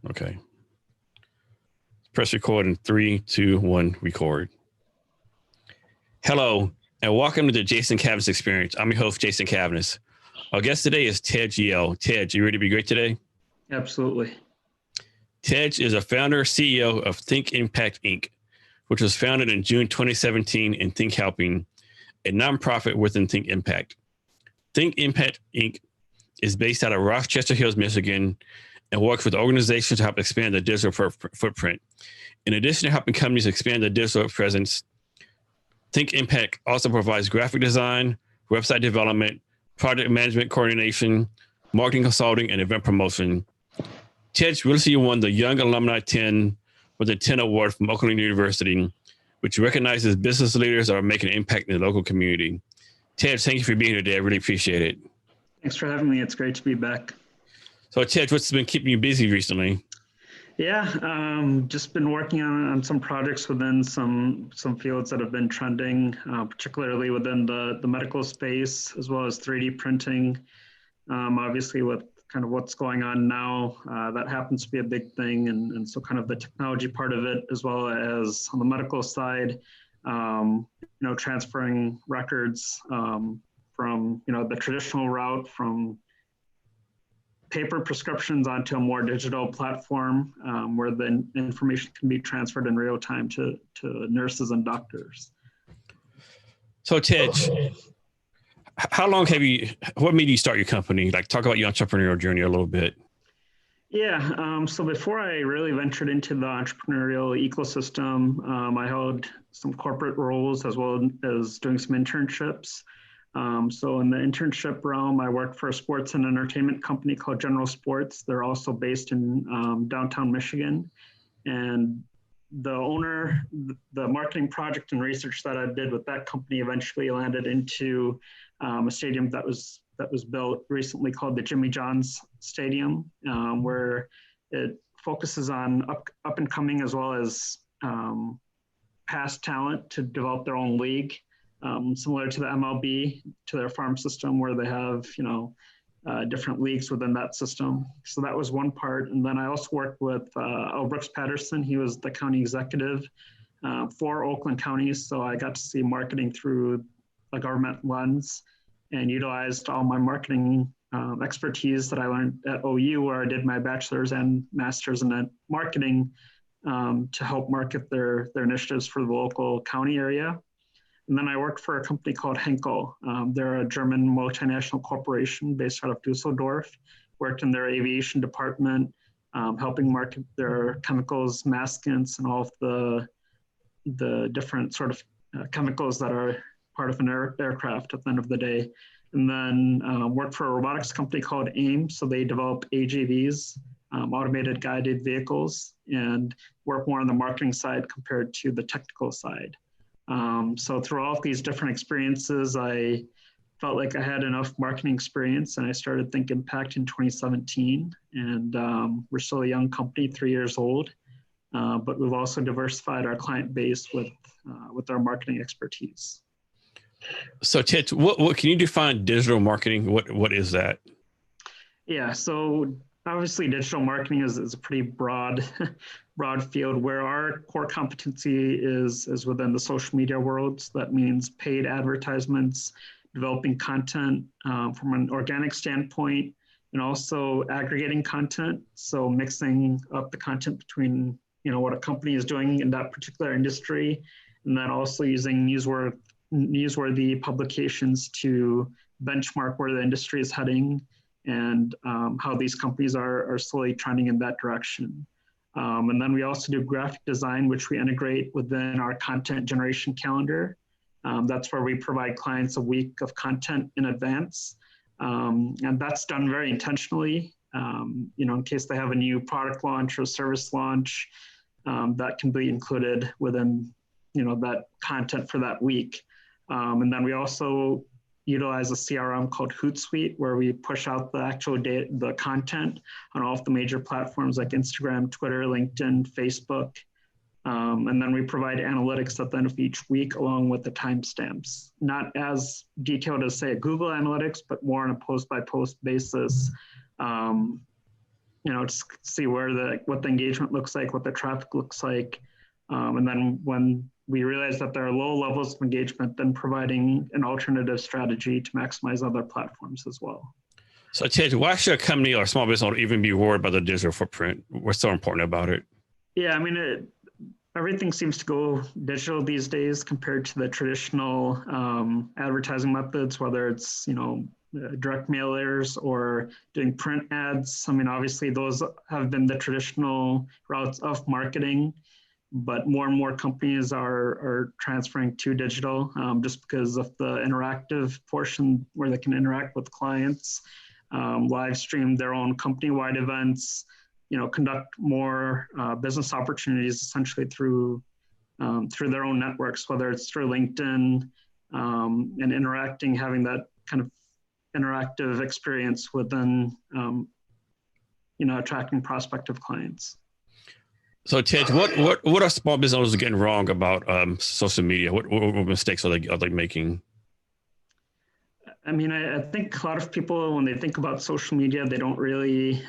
Okay. Press record in 3, 2, 1, record. Hello, and welcome to the Jason Cavness Experience. I'm your host, Jason Cavness. Our guest today is Ted Yale. Ted, you ready to be great today? Absolutely. Ted is a founder, CEO of ThinkImpact Inc., which was founded in June 2017 in Think Helping, a nonprofit within ThinkImpact. ThinkImpact Inc. is based out of Rochester Hills, Michigan, and works with organizations to help expand the digital footprint. In addition to helping companies expand their digital presence, ThinkImpact also provides graphic design, website development, project management coordination, marketing consulting, and event promotion. Ted recently won the Young Alumni 10 with the 10 Award from Oakland University, which recognizes business leaders that are making an impact in the local community. Ted, thank you for being here today. I really appreciate it. Thanks for having me. It's great to be back. So, Ted, what's been keeping you busy recently? Yeah, just been working on some projects within some fields that have been trending, particularly within the medical space, as well as 3D printing. Obviously, with kind of what's going on now, that happens to be a big thing. And so kind of the technology part of it, as well as on the medical side, transferring records from, the traditional route from paper prescriptions onto a more digital platform where the information can be transferred in real time to nurses and doctors. So, Ted, what made you start your company? Like, talk about your entrepreneurial journey a little bit. Yeah, so before I really ventured into the entrepreneurial ecosystem, I held some corporate roles as well as doing some internships. So in the internship realm, I worked for a sports and entertainment company called General Sports. They're also based in downtown Michigan. And the owner, the marketing project and research that I did with that company eventually landed into a stadium that was built recently called the Jimmy John's Stadium, where it focuses on up and coming as well as past talent to develop their own league. Similar to the MLB, to their farm system, where they have, different leagues within that system. So that was one part. And then I also worked with L. Brooks Patterson. He was the county executive for Oakland County. So I got to see marketing through a government lens and utilized all my marketing expertise that I learned at OU, where I did my bachelor's and master's in marketing to help market their initiatives for the local county area. And then I worked for a company called Henkel. They're a German multinational corporation based out of Dusseldorf. Worked in their aviation department, helping market their chemicals, maskants, and all of the different sort of chemicals that are part of an aircraft at the end of the day. And then worked for a robotics company called AIM. So they develop AGVs, automated guided vehicles, and work more on the marketing side compared to the technical side. So through all of these different experiences, I felt like I had enough marketing experience, and I started ThinkImpact in 2017. And we're still a young company, 3 years old, but we've also diversified our client base with our marketing expertise. So, Ted, what can you define digital marketing? What is that? Yeah, so obviously digital marketing is a pretty broad field, where our core competency is within the social media world. So that means paid advertisements, developing content from an organic standpoint, and also aggregating content. So mixing up the content between what a company is doing in that particular industry, and then also using newsworthy publications to benchmark where the industry is heading and how these companies are slowly trending in that direction. And then we also do graphic design, which we integrate within our content generation calendar. That's where we provide clients a week of content in advance. And that's done very intentionally, in case they have a new product launch or service launch, that can be included within, that content for that week. And then we also utilize a CRM called Hootsuite, where we push out the actual the content on all of the major platforms like Instagram, Twitter, LinkedIn, Facebook. And then we provide analytics at the end of each week along with the timestamps. Not as detailed as, say, Google Analytics, but more on a post-by-post basis, just see what the engagement looks like, what the traffic looks like. And then when we realize that there are low levels of engagement, then providing an alternative strategy to maximize other platforms as well. So Ted, why should a company or a small business owner even be worried about the digital footprint? What's so important about it? Yeah, I mean, everything seems to go digital these days compared to the traditional advertising methods, whether it's, direct mailers or doing print ads. I mean, obviously those have been the traditional routes of marketing, but more and more companies are transferring to digital just because of the interactive portion where they can interact with clients, live stream their own company-wide events, conduct more business opportunities essentially through their own networks, whether it's through LinkedIn and interacting, having that kind of interactive experience within, attracting prospective clients. So Ted, what are small business owners getting wrong about social media? What mistakes are they making? I mean, I think a lot of people, when they think about social media, they don't really,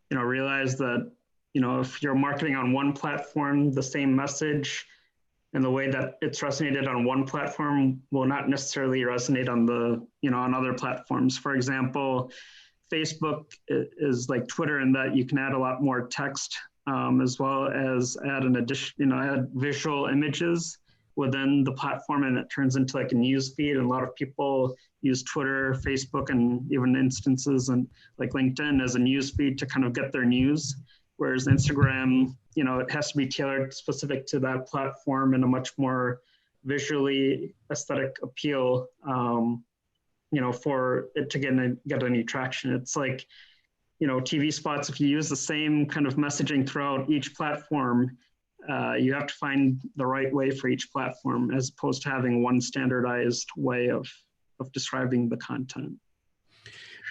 realize that, if you're marketing on one platform, the same message and the way that it's resonated on one platform will not necessarily resonate on on other platforms. For example, Facebook is like Twitter in that you can add a lot more text as well as add add visual images within the platform, and it turns into like a news feed. And a lot of people use Twitter, Facebook, and even instances and like LinkedIn as a news feed to kind of get their news. Whereas Instagram, it has to be tailored specific to that platform and a much more visually aesthetic appeal, for it to get any traction. It's like, TV spots, if you use the same kind of messaging throughout each platform, you have to find the right way for each platform as opposed to having one standardized way of describing the content.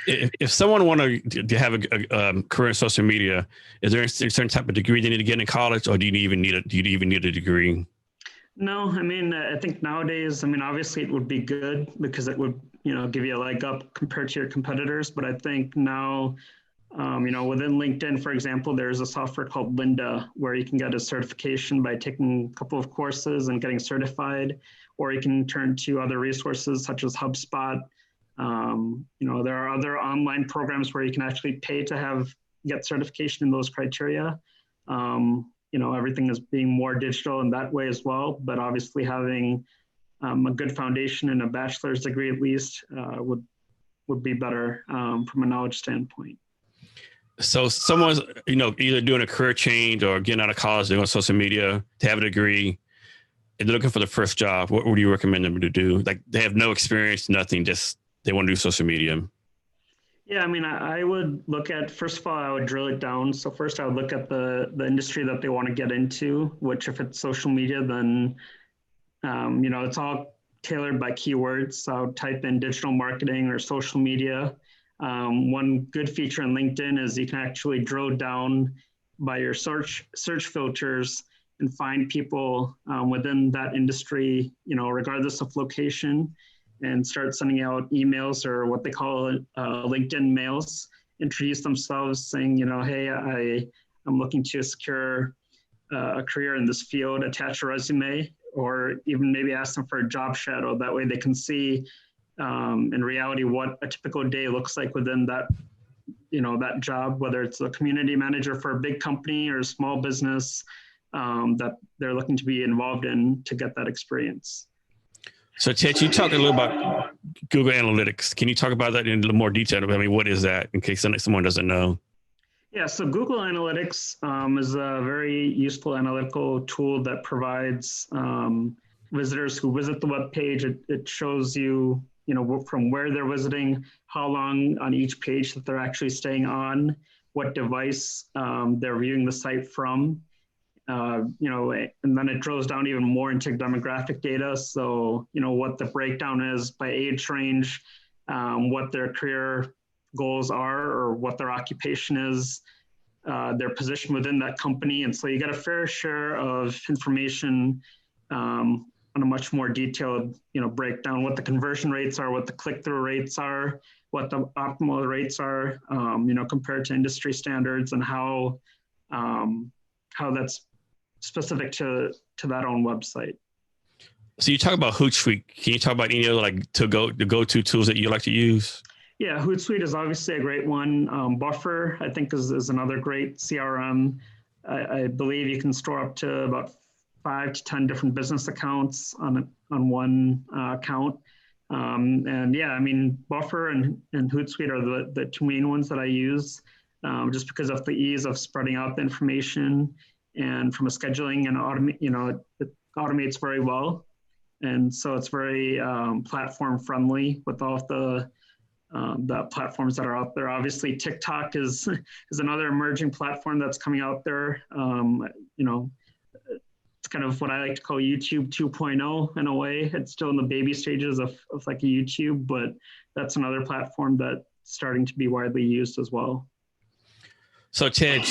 If someone wanted to have a career in social media, is there a certain type of degree they need to get in college, or do you even need a degree? No, I mean, I think nowadays, obviously it would be good because it would, give you a leg up compared to your competitors. But I think now, within LinkedIn, for example, there's a software called Lynda where you can get a certification by taking a couple of courses and getting certified, or you can turn to other resources such as HubSpot. There are other online programs where you can actually pay to get certification in those criteria. Everything is being more digital in that way as well, but obviously having a good foundation and a bachelor's degree at least would be better from a knowledge standpoint. So someone's, either doing a career change or getting out of college, doing social media to have a degree, and they're looking for the first job. What would you recommend them to do? Like they have no experience, nothing, just they want to do social media. Yeah, I would look at, first of all, I would drill it down. So first I would look at the industry that they want to get into, which if it's social media, then, it's all tailored by keywords. So type in digital marketing or social media. One good feature in LinkedIn is you can actually drill down by your search filters and find people within that industry, regardless of location, and start sending out emails or what they call LinkedIn mails, introduce themselves saying, hey, I'm looking to secure a career in this field, attach a resume, or even maybe ask them for a job shadow. That way they can see in reality what a typical day looks like within that, that job, whether it's a community manager for a big company or a small business that they're looking to be involved in to get that experience. So Ted, you talked a little about Google Analytics. Can you talk about that in a little more detail? What is that in case someone doesn't know? Yeah, so Google Analytics is a very useful analytical tool that provides visitors who visit the web page. It shows you, from where they're visiting, how long on each page that they're actually staying on, what device they're viewing the site from. And then it drills down even more into demographic data. So, what the breakdown is by age range, what their career goals are or what their occupation is, their position within that company. And so you get a fair share of information on a much more detailed, breakdown, what the conversion rates are, what the click-through rates are, what the optimal rates are, compared to industry standards, and how that's specific to that own website. So you talk about Hootsuite. Can you talk about any other the go-to tools that you like to use? Yeah, Hootsuite is obviously a great one. Buffer, I think, is another great CRM. I believe you can store up to about 5 to 10 different business accounts on one account. And yeah, I mean, Buffer and Hootsuite are the two main ones that I use, just because of the ease of spreading out the information, and from a scheduling and it automates very well. And so it's very platform friendly with all of the platforms that are out there. Obviously, TikTok is another emerging platform that's coming out there. It's kind of what I like to call YouTube 2.0 in a way. It's still in the baby stages of like a YouTube, but that's another platform that's starting to be widely used as well. So Ted,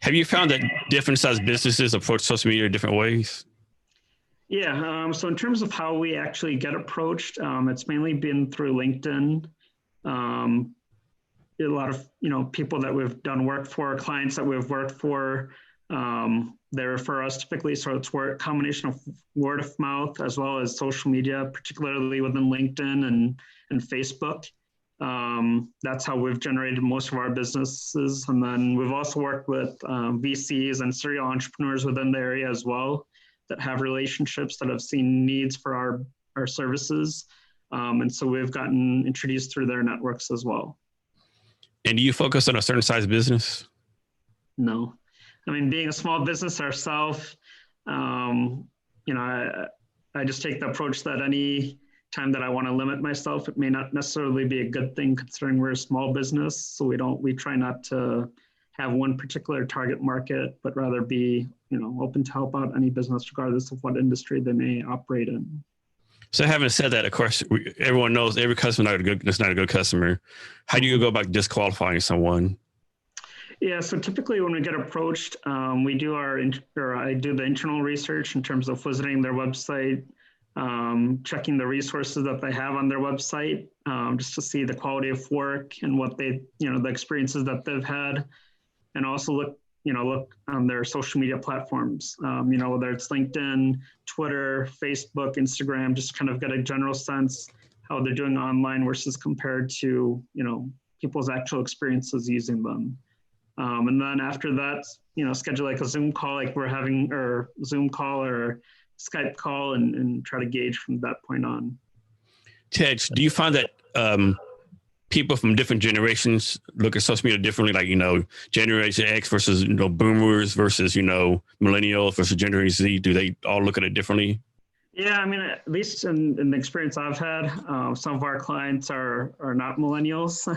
have you found that different sized businesses approach social media in different ways? Yeah, so in terms of how we actually get approached, it's mainly been through LinkedIn. A lot of people that we've done work for, clients that we've worked for, they refer us typically. So it's a combination of word of mouth as well as social media, particularly within LinkedIn and Facebook. That's how we've generated most of our businesses. And then we've also worked with VCs and serial entrepreneurs within the area as well, that have relationships, that have seen needs for our services. And so we've gotten introduced through their networks as well. And do you focus on a certain size business? No. I mean, being a small business ourselves, I just take the approach that any time that I want to limit myself, it may not necessarily be a good thing, considering we're a small business. So we try not to have one particular target market, but rather be, open to help out any business regardless of what industry they may operate in. So having said that, of course, everyone knows every customer is not a good customer. How do you go about disqualifying someone? Yeah, so typically when we get approached, I do the internal research in terms of visiting their website, checking the resources that they have on their website, just to see the quality of work and what the experiences that they've had, and also look on their social media platforms, whether it's LinkedIn, Twitter, Facebook, Instagram, just kind of get a general sense how they're doing online versus compared to, people's actual experiences using them. And then after that, schedule like a Zoom call, like we're having, or Zoom call or Skype call, and try to gauge from that point on. Ted, do you find that people from different generations look at social media differently? Like, Generation X versus, boomers versus, millennials versus Generation Z. Do they all look at it differently? Yeah, I mean, at least in the experience I've had, some of our clients are not millennials.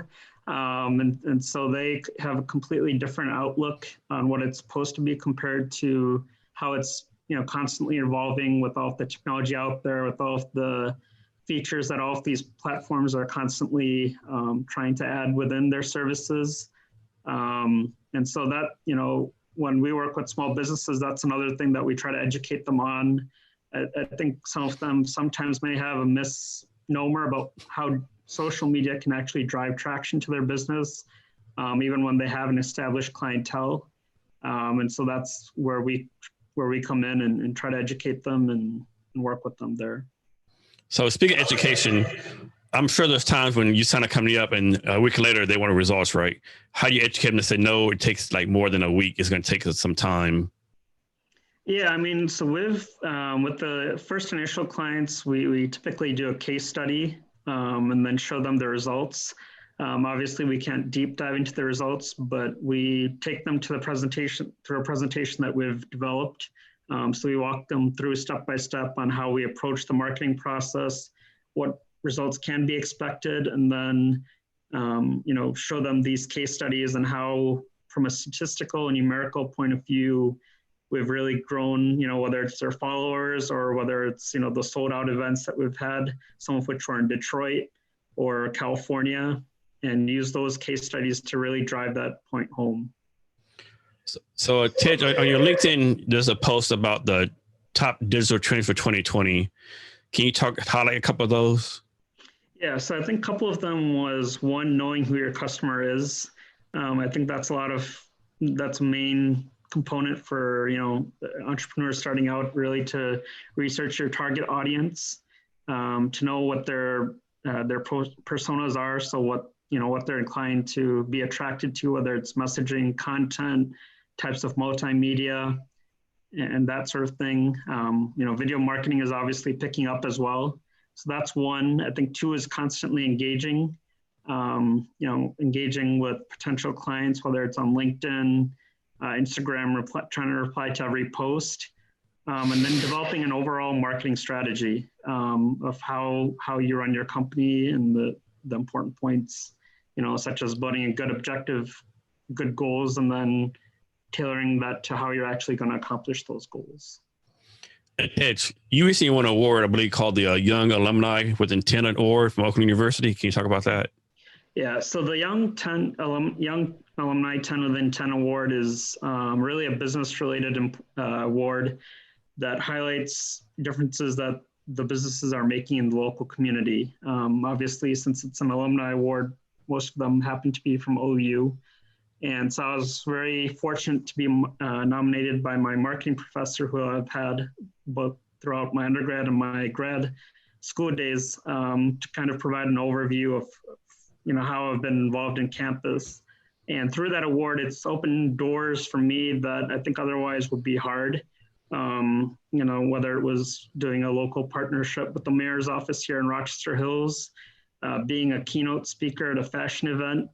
And so they have a completely different outlook on what it's supposed to be compared to how it's, constantly evolving with all of the technology out there, with all of the features that all of these platforms are constantly trying to add within their services. And so that, when we work with small businesses, that's another thing that we try to educate them on. I think some of them sometimes may have a misnomer about how social media can actually drive traction to their business, even when they have an established clientele. And so that's where we come in and try to educate them and work with them there. So speaking of education, I'm sure there's times when you sign a company up and a week later they want results, right? How do you educate them to say, no, it takes like more than a week. It's going to take us some time. Yeah, I mean, so with the first initial clients, we typically do a case study and then show them the results. Obviously, we can't deep dive into the results, but we take them to through a presentation that we've developed. So we walk them through step by step on how we approach the marketing process, what results can be expected, and then show them these case studies and how, from a statistical and numerical point of view, we've really grown, whether it's their followers or whether it's, the sold out events that we've had, some of which were in Detroit or California, and use those case studies to really drive that point home. So Ted, on your LinkedIn, there's a post about the top digital trends for 2020. Can you highlight a couple of those? Yeah, so I think a couple of them was one, knowing who your customer is. I think that's a main component for, entrepreneurs starting out, really to research your target audience, to know what their personas are. So what they're inclined to be attracted to, whether it's messaging, content, types of multimedia, and that sort of thing. Video marketing is obviously picking up as well. So that's one. I think two is constantly engaging, engaging with potential clients, whether it's on LinkedIn, Instagram, trying to reply to every post, and then developing an overall marketing strategy of how you run your company and the important points, such as building a good objective, good goals, and then tailoring that to how you're actually going to accomplish those goals. Ed, you recently won an award, I believe, called the Young Alumni with Intent Award from Oakland University. Can you talk about that? Yeah, so the Young Alumni 10 with Intent Award is really a business-related award that highlights differences that the businesses are making in the local community. Obviously, since it's an alumni award, most of them happen to be from OU. And so I was very fortunate to be nominated by my marketing professor, who I've had both throughout my undergrad and my grad school days, to kind of provide an overview of, how I've been involved in campus. And through that award, it's opened doors for me that I think otherwise would be hard. Whether it was doing a local partnership with the mayor's office here in Rochester Hills, being a keynote speaker at a fashion event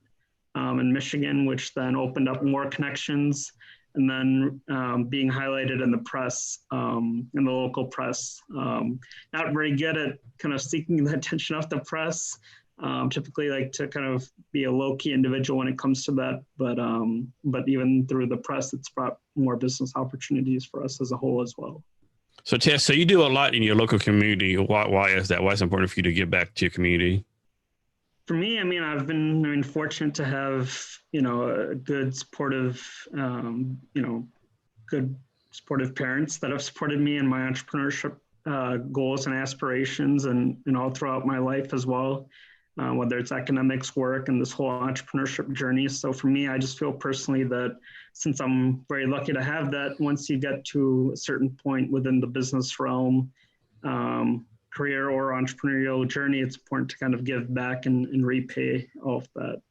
in Michigan, which then opened up more connections, and then being highlighted in the press, in the local press. Not very good at kind of seeking the attention of the press. Typically like to kind of be a low-key individual when it comes to that, but even through the press, it's brought more business opportunities for us as a whole as well. So Tess, so you do a lot in your local community. Why is that? Why is it important for you to give back to your community? For me, I've been fortunate to have, a good supportive, good supportive parents that have supported me in my entrepreneurship goals and aspirations, and all throughout my life as well, whether it's academics, work, and this whole entrepreneurship journey. So for me, I just feel personally that since I'm very lucky to have that, once you get to a certain point within the business realm, career or entrepreneurial journey, it's important to kind of give back and repay all of that.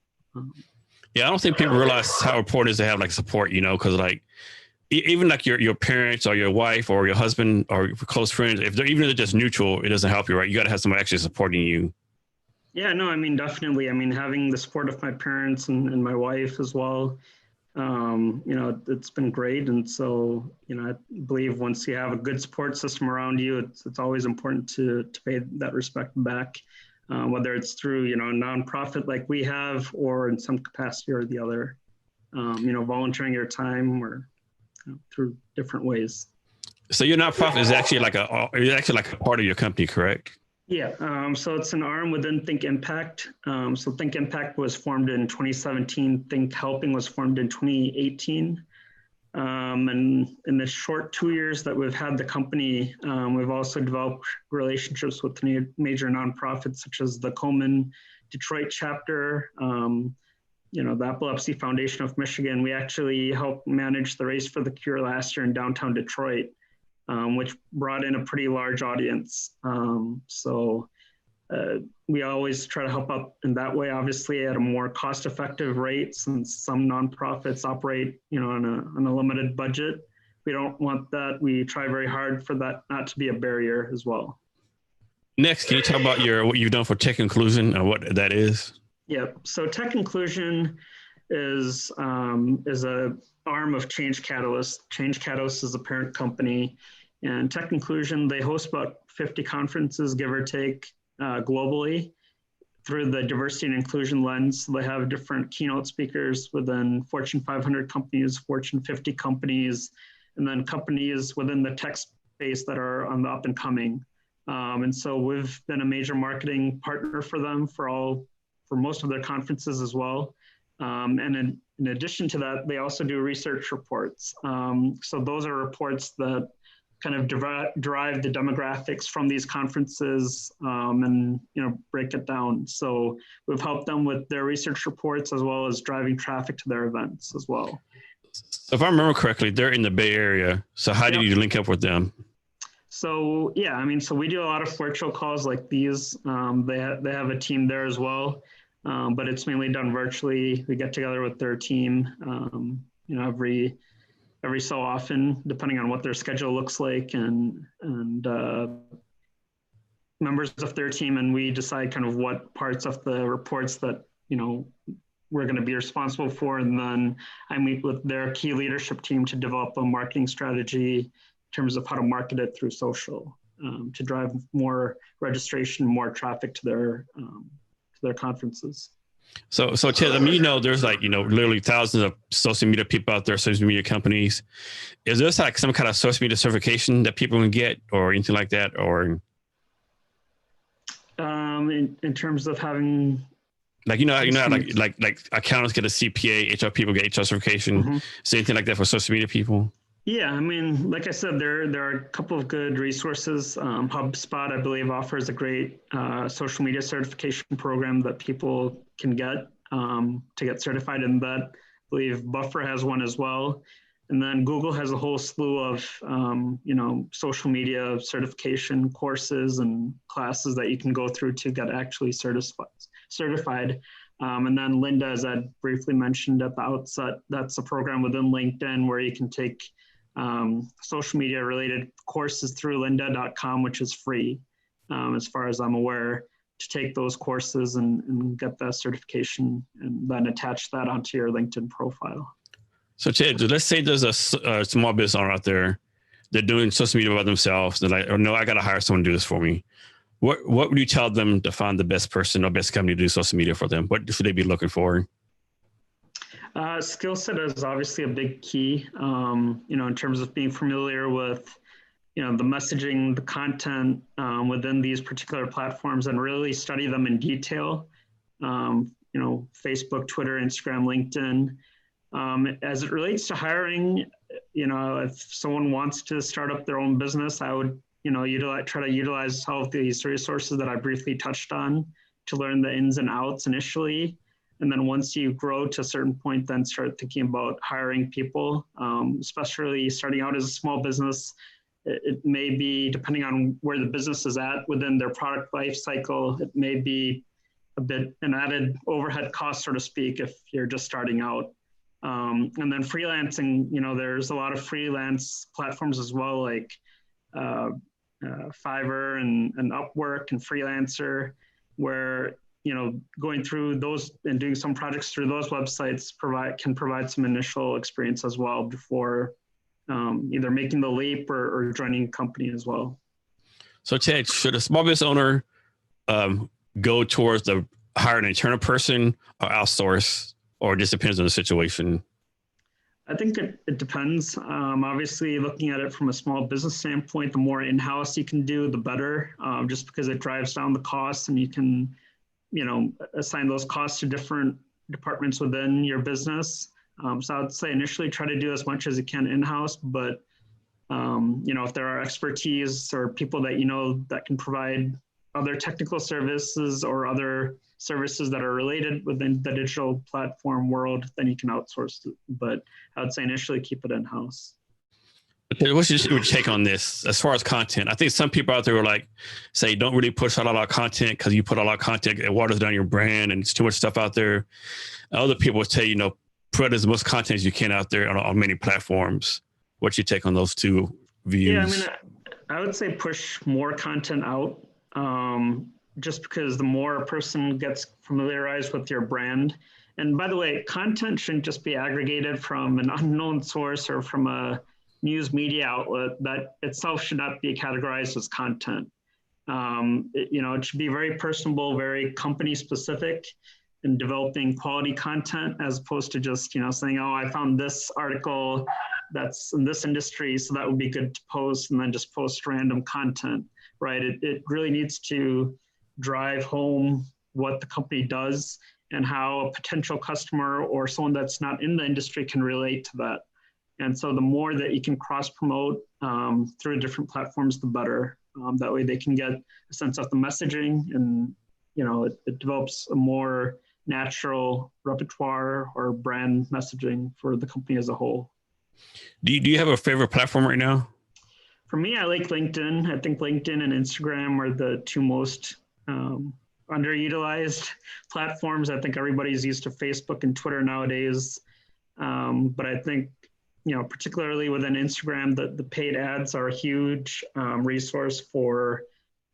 Yeah, I don't think people realize how important it is to have like support, because like even like your parents or your wife or your husband or your close friends, if they're just neutral, it doesn't help you, right? You got to have somebody actually supporting you. Yeah, no, definitely. Having the support of my parents and my wife as well, it's been great. And so, I believe once you have a good support system around you, it's always important to pay that respect back, whether it's through, a nonprofit like we have, or in some capacity or the other, volunteering your time or through different ways. So your nonprofit is actually like a part of your company, correct? Yeah, so it's an arm within ThinkImpact. So ThinkImpact was formed in 2017. Think Helping was formed in 2018. And in the short 2 years that we've had the company, we've also developed relationships with major nonprofits such as the Komen Detroit chapter, the Epilepsy Foundation of Michigan. We actually helped manage the Race for the Cure last year in downtown Detroit, which brought in a pretty large audience. So we always try to help out in that way, obviously at a more cost-effective rate, since some nonprofits operate, on a limited budget. We don't want that. We try very hard for that not to be a barrier as well. Next, can you talk about what you've done for Tech Inclusion and what that is? Yeah, so Tech Inclusion is a arm of Change Catalyst. Change Catalyst is a parent company, and Tech Inclusion, they host about 50 conferences, give or take, globally through the diversity and inclusion lens. They have different keynote speakers within Fortune 500 companies, Fortune 50 companies, and then companies within the tech space that are on the up and coming. And so we've been a major marketing partner for them for most of their conferences as well. And in addition to that, they also do research reports. So those are reports that kind of derive the demographics from these conferences and break it down. So we've helped them with their research reports as well as driving traffic to their events as well. So if I remember correctly, they're in the Bay Area. So how did you link up with them? So yeah, so we do a lot of virtual calls like these. They have a team there as well, but it's mainly done virtually. We get together with their team, every so often, depending on what their schedule looks like, and members of their team, and we decide kind of what parts of the reports that we're going to be responsible for, and then I meet with their key leadership team to develop a marketing strategy in terms of how to market it through social to drive more registration, more traffic to their conferences. So Ted, there's literally thousands of social media people out there, social media companies. Is this like some kind of social media certification that people can get or anything like that? Or in terms of having like accountants get a CPA, HR people get HR certification. Mm-hmm. So anything like that for social media people? Yeah, like I said, there are a couple of good resources. HubSpot, I believe, offers a great social media certification program that people can get to get certified in that. I believe Buffer has one as well. And then Google has a whole slew of, social media certification courses and classes that you can go through to get actually certified. And then Linda, as I briefly mentioned at the outset, that's a program within LinkedIn where you can take social media related courses through lynda.com, which is free, as far as I'm aware, to take those courses and get that certification and then attach that onto your LinkedIn profile. So Ted, let's say there's a small business owner out there, they're doing social media by themselves. They're like, oh no, I got to hire someone to do this for me. What would you tell them to find the best person or best company to do social media for them? What should they be looking for? Skill set is obviously a big key, in terms of being familiar with, the messaging, the content within these particular platforms, and really study them in detail. Facebook, Twitter, Instagram, LinkedIn. As it relates to hiring, if someone wants to start up their own business, I would, try to utilize all of these resources that I briefly touched on to learn the ins and outs initially. And then once you grow to a certain point, then start thinking about hiring people, especially starting out as a small business. It may be, depending on where the business is at within their product life cycle, it may be a bit an added overhead cost, so to speak, if you're just starting out. And then freelancing, there's a lot of freelance platforms as well, like Fiverr and Upwork and Freelancer, where going through those and doing some projects through those websites can provide some initial experience as well before either making the leap or joining a company as well. So Ted, should a small business owner go towards the hire an internal person or outsource, or it just depends on the situation? I think it depends. Obviously, looking at it from a small business standpoint, the more in-house you can do, the better, just because it drives down the costs and you can assign those costs to different departments within your business. So I would say initially try to do as much as you can in-house, but if there are expertise or people that that can provide other technical services or other services that are related within the digital platform world, then you can outsource it. But I would say initially keep it in-house. What's your take on this as far as content? I think some people out there are say, don't really push out a lot of content because you put a lot of content, it waters down your brand and it's too much stuff out there. Other people will tell you, put as much content as you can out there on many platforms. What's your take on those two views? Yeah, I would say push more content out, just because the more a person gets familiarized with your brand. And by the way, content shouldn't just be aggregated from an unknown source or from a news media outlet. That itself should not be categorized as content. It should be very personable, very company specific, in developing quality content, as opposed to just saying, oh, I found this article that's in this industry, so that would be good to post, and then just post random content, right? It really needs to drive home what the company does and how a potential customer or someone that's not in the industry can relate to that. And so the more that you can cross promote through different platforms, the better. That way they can get a sense of the messaging, and it develops a more natural repertoire or brand messaging for the company as a whole. Do you have a favorite platform right now? For me, I like LinkedIn. I think LinkedIn and Instagram are the two most underutilized platforms. I think everybody's used to Facebook and Twitter nowadays. But I think, particularly within Instagram, the paid ads are a huge resource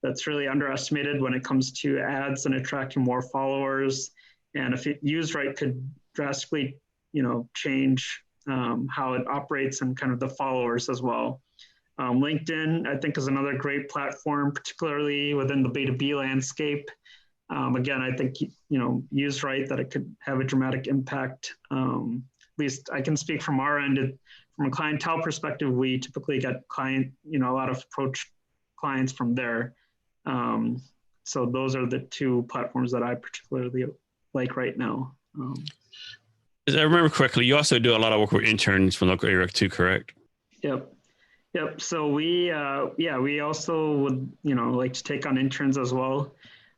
that's really underestimated when it comes to ads and attracting more followers. And if it used right, could drastically, change how it operates and kind of the followers as well. LinkedIn, I think, is another great platform, particularly within the B2B landscape. Again, I think, used right, that it could have a dramatic impact. At least I can speak from our end. From a clientele perspective, we typically get a lot of approach clients from there. So those are the two platforms that I particularly like right now. As I remember correctly, you also do a lot of work with interns from local area too, correct? Yep. So we also would, like to take on interns as well.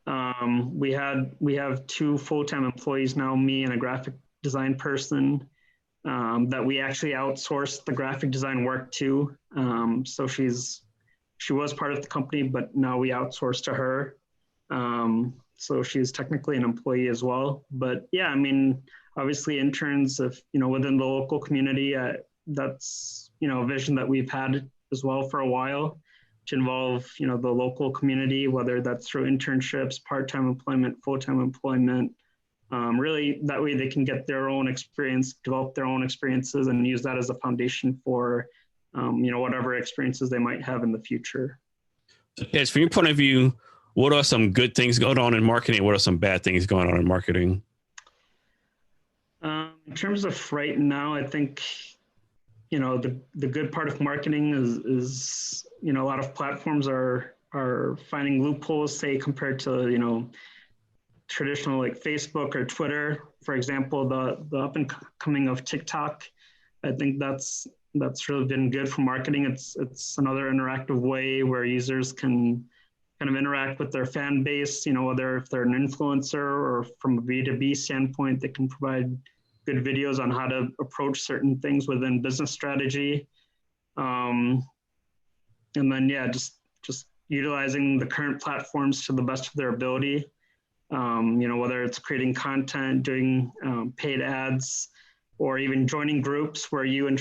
We have 2 full-time employees now, me and a graphic design person, that we actually outsourced the graphic design work to. So she was part of the company, but now we outsource to her. So she's technically an employee as well. But yeah, I mean, obviously interns, if, within the local community, that's, a vision that we've had as well for a while, to involve, the local community, whether that's through internships, part-time employment, full-time employment. Really, that way they can get their own experience, develop their own experiences, and use that as a foundation for, whatever experiences they might have in the future. Yes, from your point of view, what are some good things going on in marketing? What are some bad things going on in marketing? In terms of right now, I think, the good part of marketing is a lot of platforms are finding loopholes, say, compared to, traditional like Facebook or Twitter. For example, the up and coming of TikTok, I think that's really been good for marketing. It's another interactive way where users can kind of interact with their fan base, whether if they're an influencer or from a B2B standpoint, they can provide good videos on how to approach certain things within business strategy. And then, just utilizing the current platforms to the best of their ability. Whether it's creating content, doing paid ads, or even joining groups where you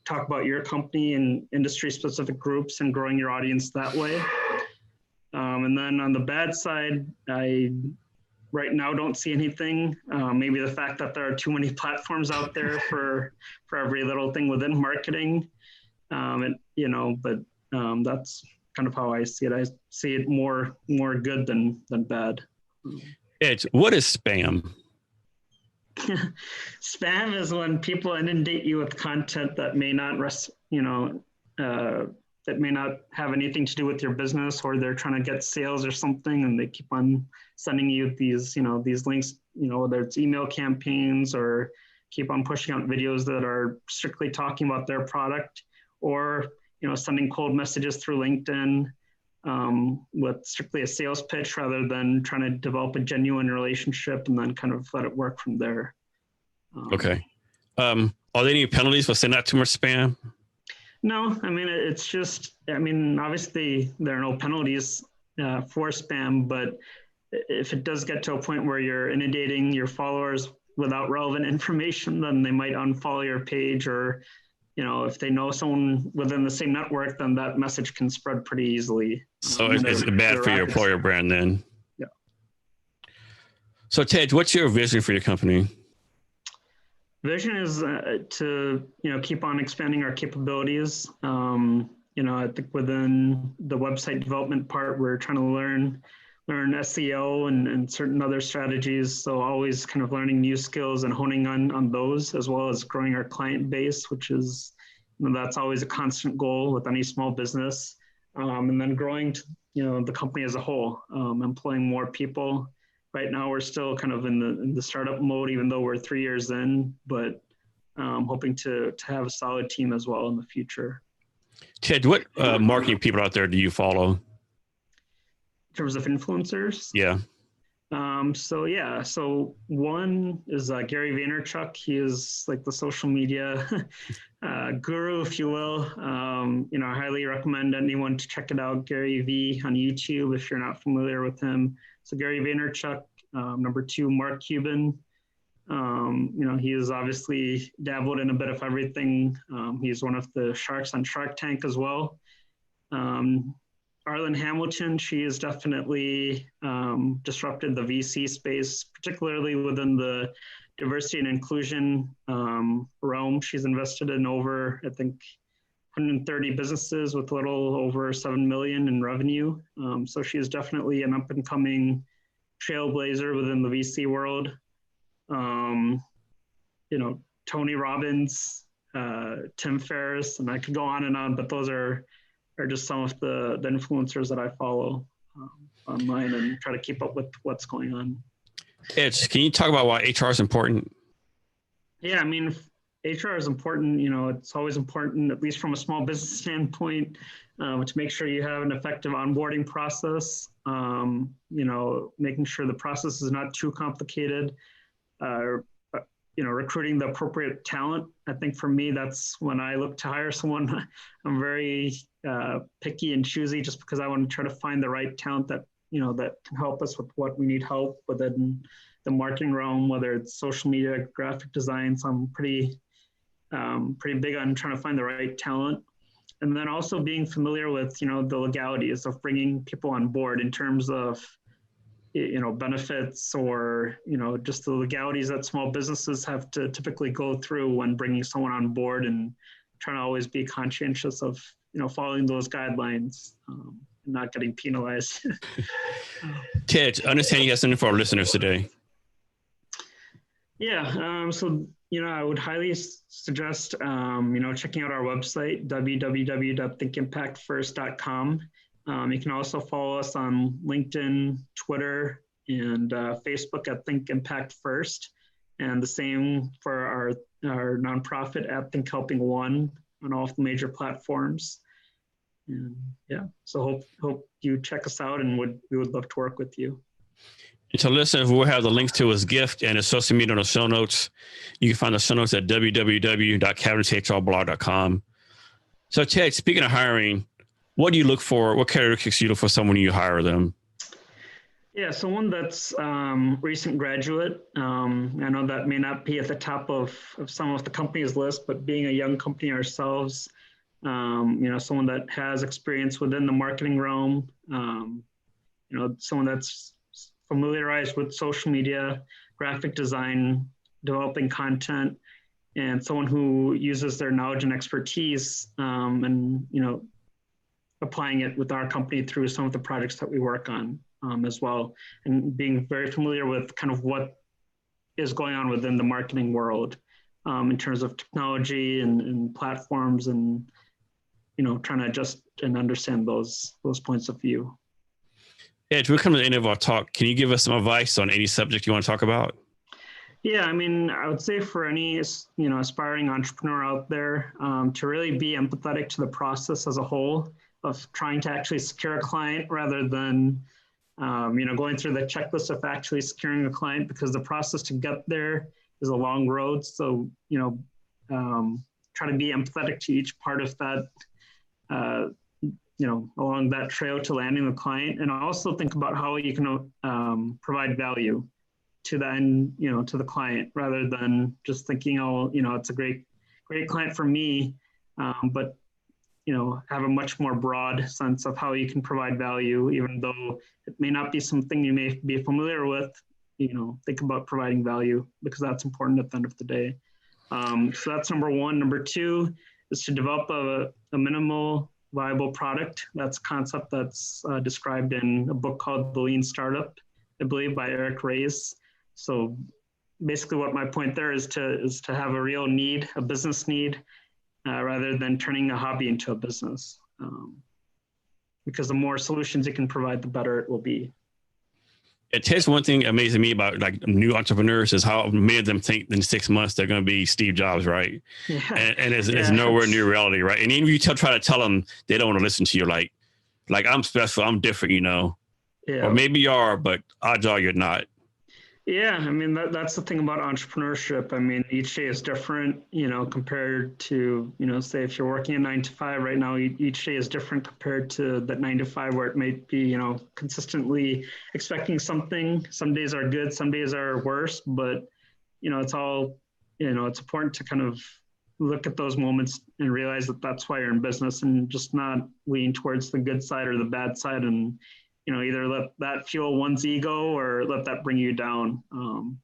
talk about your company and industry-specific groups and growing your audience that way. And then on the bad side, I right now don't see anything. Maybe the fact that there are too many platforms out there for every little thing within marketing. But that's kind of how I see it. I see it more good than bad. What is spam? Spam is when people inundate you with content that may not that may not have anything to do with your business, or they're trying to get sales or something, and they keep on sending you these links, whether it's email campaigns or keep on pushing out videos that are strictly talking about their product, or, sending cold messages through LinkedIn with strictly a sales pitch rather than trying to develop a genuine relationship and then kind of let it work from there. Okay. Are there any penalties for sending out too much spam? No, I mean, it's just, obviously there are no penalties for spam, but if it does get to a point where you're inundating your followers without relevant information, then they might unfollow your page, or, if they know someone within the same network, then that message can spread pretty easily. So it's bad for your employer brand then? Yeah. So Ted, what's your vision for your company? Vision is to keep on expanding our capabilities. I think within the website development part, we're trying to learn SEO and certain other strategies. So always kind of learning new skills and honing on those, as well as growing our client base, which is that's always a constant goal with any small business. And then growing to, the company as a whole, employing more people. Right now, we're still kind of in the startup mode, even though we're 3 years in. But hoping to have a solid team as well in the future. Ted, what marketing people out there do you follow? In terms of influencers? Yeah. So one is Gary Vaynerchuk. He is like the social media guru, if you will. I highly recommend anyone to check it out. Gary V on YouTube, if you're not familiar with him. So Gary Vaynerchuk. Number two, Mark Cuban. He has obviously dabbled in a bit of everything. He's one of the sharks on Shark Tank as well. Arlen Hamilton, she has definitely disrupted the VC space, particularly within the diversity and inclusion realm. She's invested in over, I think, 130 businesses with a little over 7 million in revenue. So she is definitely an up and coming trailblazer within the VC world. Tony Robbins, Tim Ferriss, and I could go on and on, but those are just some of the influencers that I follow online and try to keep up with what's going on. Can you talk about why HR is important? Yeah, I mean, HR is important. It's always important, at least from a small business standpoint, to make sure you have an effective onboarding process, making sure the process is not too complicated, recruiting the appropriate talent. I think for me, that's when I look to hire someone, I'm very picky and choosy just because I want to try to find the right talent that can help us with what we need help within the marketing realm, whether it's social media, graphic design. So I'm pretty big on trying to find the right talent. And then also being familiar with, the legalities of bringing people on board in terms of, benefits or, just the legalities that small businesses have to typically go through when bringing someone on board, and trying to always be conscientious of, following those guidelines and not getting penalized. Ted, I understand you have something for our listeners today. Yeah. So, I would highly suggest, checking out our website, www.ThinkImpact1st.com. You can also follow us on LinkedIn, Twitter, and Facebook at Think Impact First, and the same for our nonprofit at Think Helping One on all of the major platforms. And so hope you check us out, and we would love to work with you. And to listeners, we'll have the links to his gift and his social media on the show notes. You can find the show notes at www.cabinetshrblog.com. So Ted, speaking of hiring, what do you look for? What characteristics do you look for someone when you hire them? Yeah, someone that's recent graduate. I know that may not be at the top of some of the company's list, but being a young company ourselves, someone that has experience within the marketing realm, someone that's familiarized with social media, graphic design, developing content, and someone who uses their knowledge and expertise and applying it with our company through some of the projects that we work on as well, and being very familiar with kind of what is going on within the marketing world in terms of technology and platforms, and trying to adjust and understand those points of view. Ed, we're coming to the end of our talk. Can you give us some advice on any subject you want to talk about? Yeah, I mean, I would say for any aspiring entrepreneur out there, to really be empathetic to the process as a whole of trying to actually secure a client rather than going through the checklist of actually securing a client, because the process to get there is a long road. So try to be empathetic to each part of that along that trail to landing the client, and also think about how you can provide value to the end, to the client, rather than just thinking, it's a great client for me, but have a much more broad sense of how you can provide value, even though it may not be something you may be familiar with. Think about providing value, because that's important at the end of the day. So that's number one. Number two is to develop a minimal viable product. That's a concept that's described in a book called The Lean Startup, I believe, by Eric Reyes. So basically what my point there is to have a real need, a business need, rather than turning a hobby into a business. Because the more solutions you can provide, the better it will be. It takes one thing amazing me about like new entrepreneurs is how many of them think in 6 months they're going to be Steve Jobs, right? Yeah. And it's Yeah. nowhere near reality, right? And even if you try to tell them, they don't want to listen to you. Like I'm special, I'm different, you know, Yeah. or maybe you are, but odds are you're not. Yeah, I mean that's the thing about entrepreneurship. I mean, each day is different, you know, compared to, you know, say if you're working a 9 to 5 right now, each day is different compared to that 9 to 5 where it may be, you know, consistently expecting something. Some days are good, some days are worse, but you know, it's all, you know, it's important to kind of look at those moments and realize that that's why you're in business, and just not lean towards the good side or the bad side, and you know, either let that fuel one's ego or let that bring you down.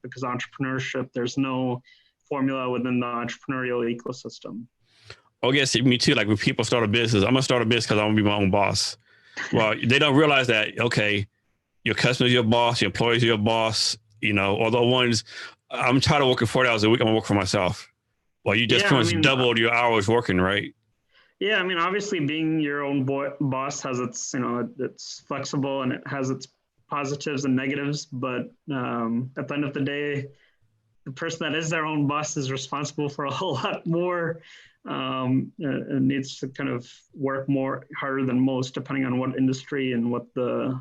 Because entrepreneurship, there's no formula within the entrepreneurial ecosystem. Oh, yes, me too. Like when people start a business, I'm going to start a business because I want to be my own boss. Well, they don't realize that, okay, your customer's your boss, your employees are your boss, you know, although ones, I'm tired of working 40 hours a week, I'm going to work for myself. Well, you just pretty much doubled your hours working, right? Yeah, I mean, obviously, being your own boss has its, you know, it's flexible and it has its positives and negatives. But at the end of the day, the person that is their own boss is responsible for a whole lot more, and needs to kind of work more harder than most, depending on what industry and what the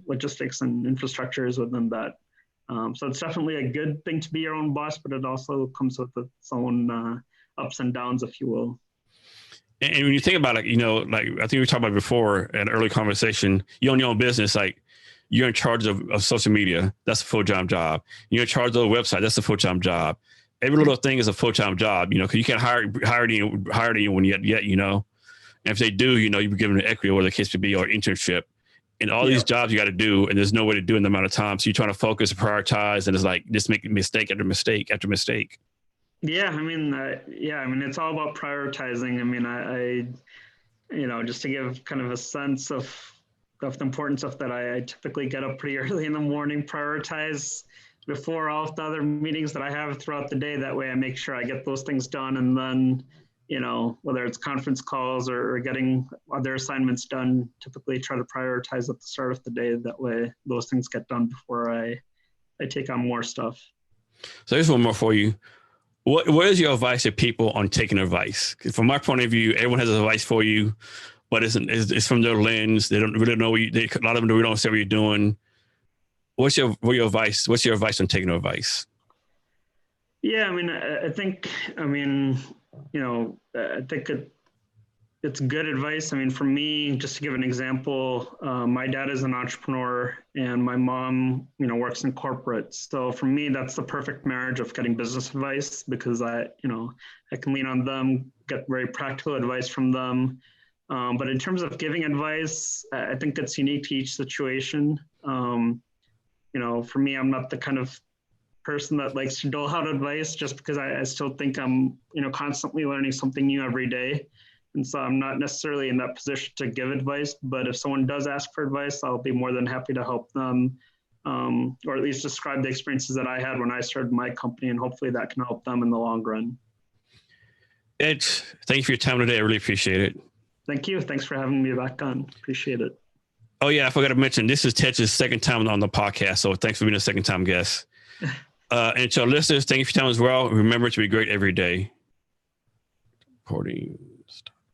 logistics and infrastructure is within that. So it's definitely a good thing to be your own boss, but it also comes with its own ups and downs, if you will. And when you think about it, you know, like I think we talked about before in an early conversation, you own your own business, like you're in charge of social media. That's a full-time job. You're in charge of the website. That's a full-time job. Every little thing is a full-time job, you know, because you can't hire anyone yet, you know. And if they do, you know, you've given an equity or whatever the case may be, or internship. And all these jobs you got to do, and there's no way to do in the amount of time. So you're trying to focus and prioritize, and it's like just making mistake after mistake after mistake. Yeah, I mean, it's all about prioritizing. I mean, I you know, just to give kind of a sense of the importance of that, I typically get up pretty early in the morning, prioritize before all of the other meetings that I have throughout the day. That way I make sure I get those things done. And then, you know, whether it's conference calls or getting other assignments done, typically try to prioritize at the start of the day. That way those things get done before I take on more stuff. So here's one more for you. What is your advice to people on taking advice? From my point of view, everyone has advice for you, but it's from their lens. They don't really know a lot of them don't say what you're doing. What's your advice? What's your advice on taking advice? Yeah, I mean, I think it's good advice. I mean, for me, just to give an example, my dad is an entrepreneur and my mom, you know, works in corporate. So for me, that's the perfect marriage of getting business advice, because I can lean on them, get very practical advice from them. But in terms of giving advice, I think it's unique to each situation. You know, for me, I'm not the kind of person that likes to dole out advice, just because I still think I'm, you know, constantly learning something new every day. And so I'm not necessarily in that position to give advice, but if someone does ask for advice, I'll be more than happy to help them, or at least describe the experiences that I had when I started my company, and hopefully that can help them in the long run. Ed, thank you for your time today. I really appreciate it. Thank you. Thanks for having me back on. Appreciate it. Oh yeah, I forgot to mention, this is Ted's second time on the podcast, so thanks for being a second time guest. And to our listeners, thank you for your time as well. Remember to be great every day. Recording.